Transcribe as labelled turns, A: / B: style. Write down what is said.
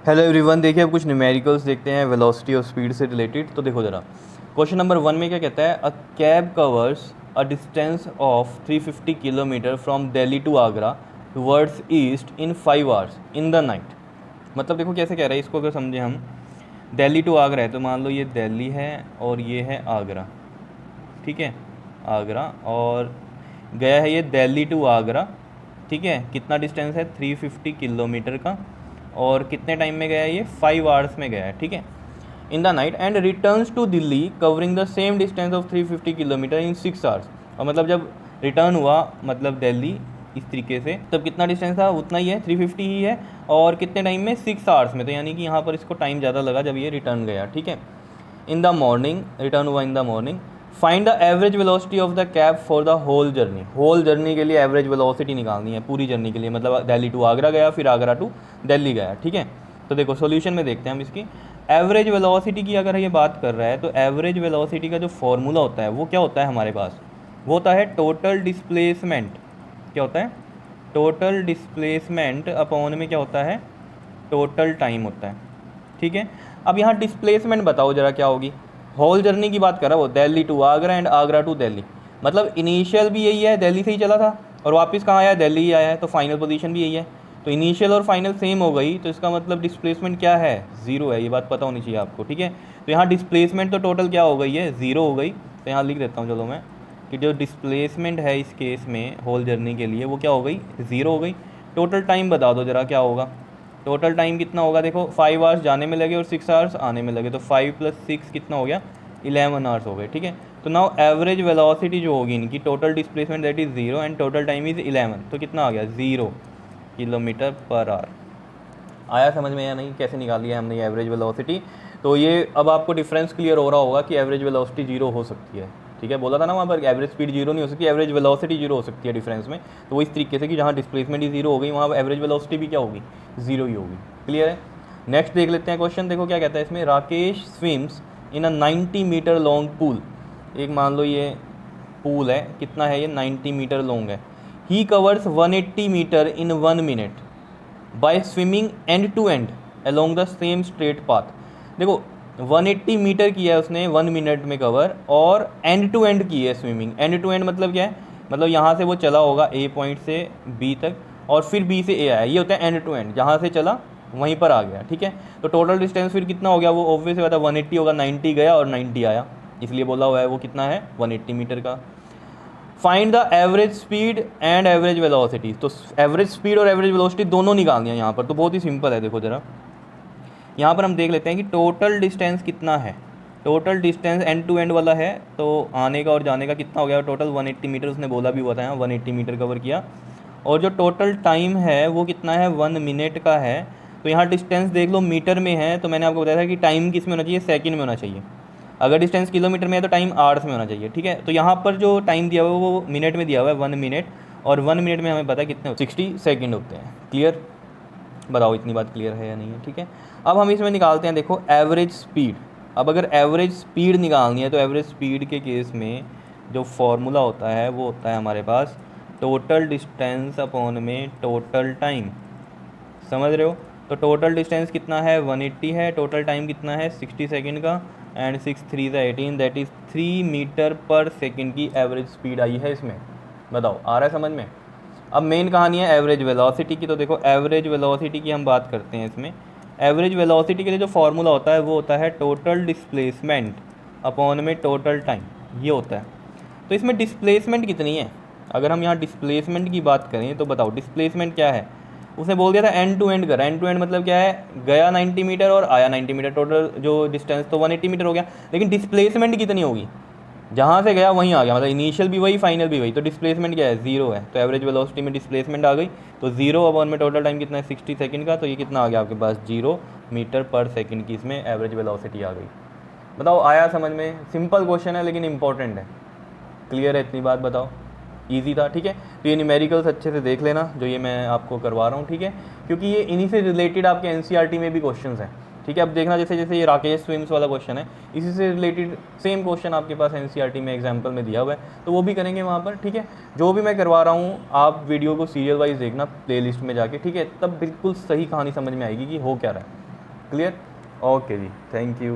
A: Hello everyone, देखिए अब कुछ न्यूमेरिकल्स देखते हैं वेलोसिटी और स्पीड से रिलेटेड। तो देखो ज़रा, क्वेश्चन नंबर 1 में क्या कहता है, a cab covers a distance of 350 kilometre from Delhi to Agra towards east in 5 hours in the night. मतलब देखो कैसे कह रहा है इसको, अगर समझे हम, दिल्ली टू आगरा है तो मान लो ये दिल्ली है और ये है आगरा, ठीक है, आगरा, और गया है ये दिल्ली टू आगरा, ठीक है। कितना डिस्टेंस है, 350 किलोमीटर का, और कितने टाइम में गया है ये, 5 आवर्स में गया है, ठीक है, in the night, and returns to Delhi covering the same distance of 350 kilometre in 6 hours. और मतलब जब रिटर्न हुआ, मतलब दिल्ली इस तरीके से, तब कितना डिस्टेंस था, उतना ही है, 350 ही है, और कितने टाइम में, 6 आवर्स में। तो यानी कि यहाँ पर इसको टाइम ज़्यादा लगा जब ये रिटर्न गया, ठीक है। इन द मॉर्निंग, रिटर्न हुआ in the morning, find the average velocity of the cab for the whole journey. Whole journey के लिए एवरेज वेलोसिटी निकालनी है, पूरी जर्नी के लिए, मतलब दिल्ली टू आगरा गया, फिर आगरा टू दिल्ली गया, ठीक है। तो देखो सॉल्यूशन में देखते हैं हम इसकी एवरेज वेलोसिटी की। अगर ये बात कर रहा है तो एवरेज वेलोसिटी का जो फॉर्मूला होता है वो क्या होता है हमारे पास, वो होता है टोटल डिस्प्लेसमेंट। क्या होता है, टोटल डिस्प्लेसमेंट अपॉन में क्या होता है, टोटल टाइम होता है, ठीक है। अब यहाँ डिस्प्लेसमेंट बताओ जरा क्या होगी। होल जर्नी की बात कर रहा है वो, Delhi to Agra and Agra to Delhi, मतलब इनिशियल भी यही है, दिल्ली से ही चला था, और वापस कहाँ आया, दिल्ली ही आया है, तो फाइनल पोजीशन भी यही है। तो इनिशियल और फाइनल सेम हो गई, तो इसका मतलब डिस्प्लेसमेंट क्या है, ज़ीरो है। ये बात पता होनी चाहिए आपको, ठीक है। तो यहाँ डिस्प्लेसमेंट तो टोटल क्या हो गई है, ज़ीरो हो गई। तो यहाँ लिख देता हूँ चलो मैं, कि जो डिस्प्लेसमेंट है इस केस में होल जर्नी के लिए वो क्या हो गई, ज़ीरो हो गई। टोटल टाइम बता दो जरा क्या होगा, टोटल टाइम कितना होगा। देखो 5 आवर्स जाने में लगे और 6 आवर्स आने में लगे, तो 5 + 6 कितना हो गया, 11 आवर्स हो गए, ठीक है। तो नाउ एवरेज वेलोसिटी जो होगी इनकी, total displacement that is 0 and total time is 11, तो कितना आ गया, 0 किलोमीटर पर आवर। आया समझ में या नहीं, कैसे निकाल लिया हमने ये एवरेज वेलोसिटी। तो ये अब आपको डिफरेंस क्लियर हो रहा होगा कि एवरेज वेलोसिटी 0 हो सकती है, ठीक है। बोला था ना वहाँ पर एवरेज स्पीड 0 नहीं हो सकती, एवरेज वेलोसिटी 0 हो सकती है डिफरेंस में। तो वो इस तरीके से कि जहाँ डिस्प्लेसमेंट ही 0 हो गई वहाँ एवरेज वेलोसिटी भी क्या होगी, 0 ही होगी। क्लियर है। नेक्स्ट देख लेते हैं क्वेश्चन, देखो क्या कहता है इसमें, Rakesh swims in a 90 metre long pool. एक मान लो ये पूल है, कितना है ये, 90 मीटर लॉन्ग है। He covers 180 metre in 1 minute by swimming end to end along the same straight path. देखो 180 मीटर किया है उसने 1 मिनट में कवर, और एंड टू एंड की है स्विमिंग। एंड टू एंड मतलब क्या है, मतलब यहाँ से वो चला होगा ए पॉइंट से बी तक, और फिर बी से ए आया, ये होता है एंड टू एंड, जहाँ से चला वहीं पर आ गया, ठीक है। तो टोटल डिस्टेंस फिर कितना हो गया, वो ऑब्वियस बात है 180 होगा, 90 गया और 90 आया, इसलिए बोला हुआ है वो कितना है, 180 मीटर का। Find the average speed and average velocity. तो एवरेज स्पीड और एवरेज वेलोसिटी दोनों निकालनी है यहाँ पर, तो बहुत ही सिंपल है। देखो जरा यहाँ पर हम देख लेते हैं कि टोटल डिस्टेंस कितना है। Total distance end to end वाला है, तो आने का और जाने का कितना हो गया, टोटल 180 मीटर उसने बोला भी हुआ था यहाँ, 180 मीटर कवर किया। और जो टोटल टाइम है वो कितना है, 1 मिनट का है। तो यहाँ डिस्टेंस देख लो मीटर में है, तो मैंने आपको बताया था कि टाइम किस में होना चाहिए, सेकंड में होना चाहिए। अगर डिस्टेंस किलोमीटर में है तो टाइम आवर्स में होना चाहिए, ठीक है। तो यहाँ पर जो टाइम दिया हुआ है वो मिनट में दिया हुआ है, 1 मिनट, और 1 मिनट में हमें पता है कितने 60 सेकंड होते हैं। क्लियर, बताओ इतनी बात क्लियर है या नहीं है, ठीक है। अब हम इसमें निकालते हैं, देखो एवरेज स्पीड। अब अगर एवरेज स्पीड निकालनी है तो एवरेज स्पीड के केस में जो फॉर्मूला होता है वो होता है हमारे पास टोटल डिस्टेंस अपॉन में टोटल टाइम। समझ रहे हो। तो टोटल डिस्टेंस कितना है, 180 है, टोटल टाइम कितना है, 60 सेकंड का, एंड 6 3 18, दैट इज़ 3 मीटर पर सेकंड की एवरेज स्पीड आई है इसमें। बताओ आ रहा है समझ में। अब मेन कहानी है एवरेज वेलोसिटी की। तो देखो एवरेज वेलोसिटी की हम बात करते हैं इसमें। एवरेज वेलोसिटी के लिए जो फार्मूला होता है वो होता है टोटल डिस्प्लेसमेंट अपॉन में टोटल टाइम, ये होता है। तो इसमें डिस्प्लेसमेंट कितनी है, अगर हम यहाँ डिस्प्लेसमेंट की बात करें तो बताओ डिस्प्लेसमेंट क्या है। उसने बोल दिया था एंड टू एंड कर, एंड टू एंड मतलब क्या है, गया 90 मीटर और आया 90 मीटर, टोटल जो डिस्टेंस तो 180 मीटर हो गया। लेकिन डिस्प्लेसमेंट कितनी होगी, जहाँ से गया वहीं आ गया, मतलब इनिशियल भी वही फाइनल भी वही, तो डिस्प्लेसमेंट क्या है, 0 है। तो एवरेज वेलोसिटी में डिस्प्लेसमेंट आ गई, तो 0 अपॉन में टोटल टाइम कितना है, 60 सेकंड का, तो ये कितना आ गया आपके पास, 0 मीटर पर सेकंड की इसमें एवरेज वेलोसिटी आ गई। बताओ आया समझ में। सिंपल क्वेश्चन है लेकिन इंपॉर्टेंट है। क्लियर है इतनी बात, बताओ ईजी था, ठीक है। तो ये न्यूमेरिकल्स अच्छे से देख लेना जो ये मैं आपको करवा रहा हूँ, ठीक है, क्योंकि ये इन्हीं से रिलेटेड आपके एनसीईआरटी में भी क्वेश्चंस हैं, ठीक है। अब देखना जैसे जैसे ये राकेश स्विम्स वाला क्वेश्चन है, इसी से रिलेटेड सेम क्वेश्चन आपके पास एनसीईआरटी में एग्जाम्पल में दिया हुआ है, तो वो भी करेंगे वहाँ पर, ठीक है। जो भी मैं करवा रहा हूँ आप वीडियो को सीरियल वाइज देखना प्लेलिस्ट में जाके, ठीक है, तब बिल्कुल सही कहानी समझ में आएगी कि हो क्या रहा है। Clear? Okay ji, thank you.